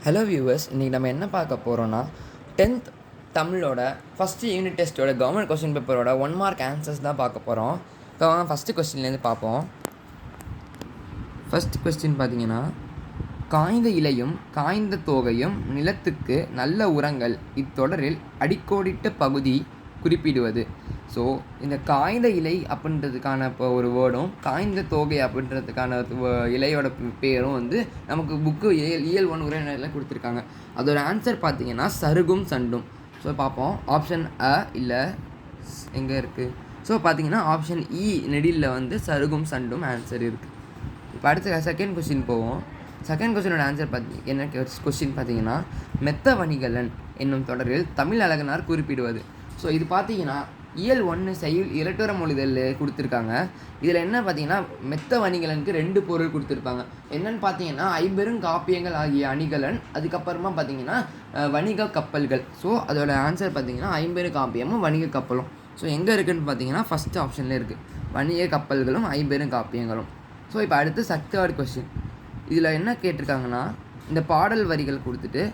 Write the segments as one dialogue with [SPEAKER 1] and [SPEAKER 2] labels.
[SPEAKER 1] Hello viewers, இன்றைக்கி நம்ம என்ன பார்க்க போகிறோன்னா 10th தமிழோட ஃபஸ்ட்டு யூனிட் டெஸ்ட்டோட கவர்மெண்ட் கொஸ்டின் பேப்பரோட 1 மார்க் ஆன்சர்ஸ் தான் பார்க்க போகிறோம். இப்போ வாங்க ஃபஸ்ட்டு கொஸ்டின்லேருந்து பார்ப்போம். ஃபஸ்ட் கொஸ்டின் பார்த்தீங்கன்னா, காய்ந்த இலையும் காய்ந்த தோகையும் நிலத்துக்கு நல்ல உரங்கள் இத்தொடரில் அடிக்கோடிட்ட பகுதி குறிப்பிடுவது. ஸோ இந்த காய்ந்த இலை அப்படின்றதுக்கான இப்போ ஒரு வேர்டும் காய்ந்த தோகை அப்படின்றதுக்கான இலையோட பேரும் வந்து நமக்கு புக்கு இயல் 1 உரைநடையில் கொடுத்துருக்காங்க. அதோட ஆன்சர் பார்த்தீங்கன்னா சருகும் சண்டும். ஸோ பார்ப்போம், ஆப்ஷன் அ இல்லை எங்கே இருக்குது. ஸோ பார்த்தீங்கன்னா ஆப்ஷன் இ நெடிலில் வந்து சருகும் சண்டும் ஆன்சர் இருக்குது. இப்போ அடுத்த செகண்ட் கொஸ்டின் போவோம். செகண்ட் கொஸ்டினோட ஆன்சர் என்ன கொஸ்டின் பார்த்தீங்கன்னா, மெத்த வணிகலன் என்னும் தொடரில் தமிழ் அழகனார் குறிப்பிடுவது. ஸோ இது பார்த்தீங்கன்னா இயல் 1 செய்யுள் இரட்டுற மொழிதல் கொடுத்துருக்காங்க. இதில் என்ன பார்த்தீங்கன்னா, மெத்த வணிகலனுக்கு 2 பொருள் கொடுத்துருப்பாங்க. என்னென்னு பார்த்தீங்கன்னா ஐம்பெரும் காப்பியங்கள் ஆகிய அணிகலன், அதுக்கப்புறமா பார்த்தீங்கன்னா வணிக கப்பல்கள். ஸோ அதோட ஆன்சர் பார்த்தீங்கன்னா ஐம்பெரும் காப்பியமும் வணிக கப்பலும். ஸோ எங்கே இருக்குதுன்னு பார்த்தீங்கன்னா ஃபஸ்ட் ஆப்ஷனில் இருக்குது, வணிக கப்பல்களும் ஐம்பெரும் காப்பியங்களும். ஸோ இப்போ அடுத்து தேர்ட் கொஸ்டின். இதில் என்ன கேட்டிருக்காங்கன்னா, இந்த பாடல் வரிகள் கொடுத்துட்டு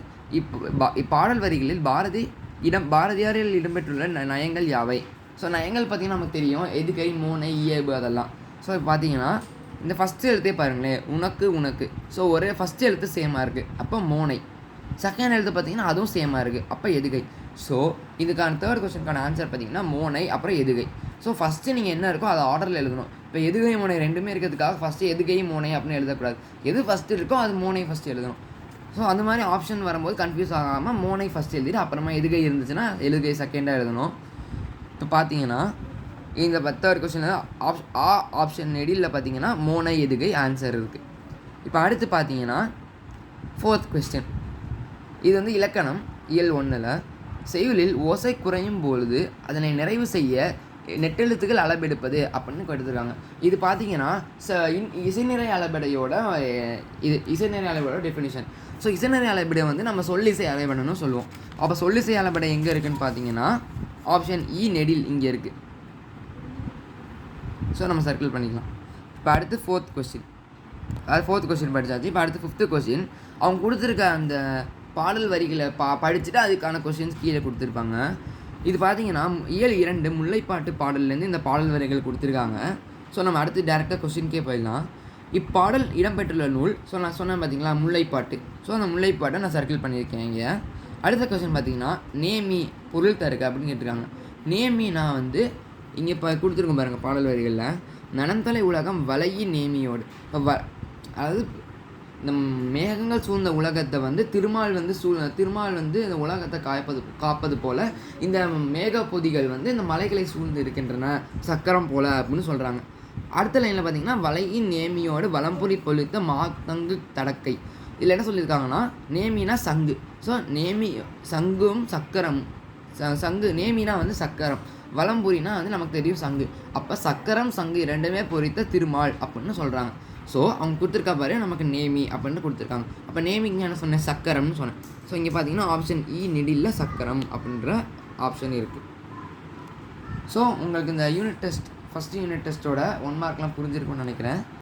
[SPEAKER 1] இப்பாடல் வரிகளில் பாரதியாரில் இடம்பெற்றுள்ள நயங்கள் யாவை. ஸோ நயங்கள் பார்த்திங்கன்னா நமக்கு தெரியும், எதுகை, மோனை, இயல்பு அதெல்லாம். ஸோ இப்போ பார்த்தீங்கன்னா இந்த ஃபஸ்ட்டு எழுத்தே பாருங்களேன், உனக்கு. ஸோ ஒரே ஃபஸ்ட்டு எழுத்து சேமாக இருக்குது, அப்போ மோனை. செகண்ட் எழுத்து பார்த்திங்கன்னா அதுவும் சேமாக இருக்குது, அப்போ எதுகை. ஸோ இதுக்கான தேர்ட் கொஸ்டினுக்கான ஆன்சர் பார்த்திங்கன்னா மோனை அப்புறம் எதுகை. ஸோ ஃபஸ்ட்டு நீங்கள் என்ன இருக்கோ அதை ஆர்டரில் எழுதணும். இப்போ எதுகை மோனை ரெண்டுமே இருக்கிறதுக்காக ஃபஸ்ட்டு எதுகை மோனை அப்படின்னு எழுதக்கூடாது. எது ஃபஸ்ட்டு இருக்கோ அது மோனை ஃபஸ்ட்டு எழுதணும். ஸோ அந்த மாதிரி ஆப்ஷன் வரும்போது கன்ஃபியூஸ் ஆகாமல் மோனை ஃபஸ்ட் எழுதிட்டு அப்புறமா எதுகை இருந்துச்சுன்னா எதுகை செகண்டாக எழுதணும். இப்போ பார்த்தீங்கன்னா இந்த தேர்ட் கொஸ்டினில் ஆப்ஷன் நெடியில் பார்த்தீங்கன்னா மோனை எதுகை ஆன்சர் இருக்குது. இப்போ அடுத்து பார்த்தீங்கன்னா ஃபோர்த் கொஸ்டின். இது வந்து இலக்கணம் இயல் 1ல் செய்யுளில் ஓசை குறையும் பொழுது அதனை நிறைவு செய்ய நெட்டெழுத்துக்கள் அளபெடுப்பது அப்படின்னு கொடுத்துருக்காங்க. இது பார்த்தீங்கன்னா இசைநிறை அளபெடையோட டெஃபினிஷன். ஸோ இசைநிறை அளபெடை வந்து நம்ம சொல்லிசை அளபெடைன்னு சொல்லுவோம். அப்போ சொல்லிசை அளபெடை எங்கே இருக்குதுன்னு பார்த்தீங்கன்னா ஆப்ஷன் இ நெடில் இங்கே இருக்குது. ஸோ நம்ம சர்க்கிள் பண்ணிக்கலாம். இப்போ அடுத்து ஃபோர்த் கொஸ்டின் படித்தாச்சு. இப்போ அடுத்து ஃபிஃப்த்து கொஸ்டின். அவங்க கொடுத்துருக்க அந்த பாடல் வரிகளை படிச்சுட்டு அதுக்கான கொஸ்டின்ஸ் கீழே கொடுத்துருப்பாங்க. இது பார்த்தீங்கன்னா இயல் 2 முல்லைப்பாட்டு பாடல்லேருந்து இந்த பாடல் வரிகள் கொடுத்துருக்காங்க. ஸோ நம்ம அடுத்து டேரெக்டாக கொஸ்டின்கே போயிடலாம். இப்பாடல் இடம்பெற்றுள்ள நூல். ஸோ நான் சொன்னேன் பார்த்தீங்களா முல்லைப்பாட்டு. ஸோ அந்த முல்லைப்பாட்டை நான் சர்க்கிள் பண்ணியிருக்கேன் இங்கே. அடுத்த கொஸ்டின் பார்த்தீங்கன்னா நேமி பொருள் தருக அப்படின்னு கேட்டிருக்காங்க. நேமினா வந்து இங்கே இப்போ கொடுத்துருக்கோம் பாருங்கள் பாடல் வரிகளில், நனந்தலை உலகம் வலையி நேமியோடு. இப்போ அதாவது இந்த மேகங்கள் சூழ்ந்த உலகத்தை வந்து திருமால் வந்து இந்த உலகத்தை காப்பது போல் இந்த மேக பொதிகள் வந்து இந்த மலைகளை சூழ்ந்து இருக்கின்றன சக்கரம் போல் அப்படின்னு சொல்கிறாங்க. அடுத்த லைனில் பார்த்தீங்கன்னா வலையின் நேமியோடு வலம்புரி பொழித்த மாத்தங்கு தடக்கை. இதில் என்ன சொல்லியிருக்காங்கன்னா நேமினா சங்கு. ஸோ நேமி சங்கும் சக்கரம். சங்கு நேமினா வந்து சக்கரம், வலம்புரினா வந்து நமக்கு தெரியும் சங்கு. அப்போ சக்கரம் சங்கு இரண்டுமே பொறித்த திருமால் அப்படின்னு சொல்கிறாங்க. ஸோ அவங்க கொடுத்துருக்கா பாரு நமக்கு நேமி அப்படின்னு கொடுத்துருக்காங்க. அப்போ நேமிக்கு என்ன சொன்னேன், சக்கரம்னு சொன்னேன். ஸோ இங்கே பார்த்தீங்கன்னா ஆப்ஷன் இ நெடிலில் சக்கரம் அப்படின்ற ஆப்ஷன் இருக்குது. ஸோ உங்களுக்கு இந்த ஃபஸ்ட் யூனிட் டெஸ்ட்டோட 1 மார்க்லாம் புரிஞ்சிருக்கும்னு நினைக்கிறேன்.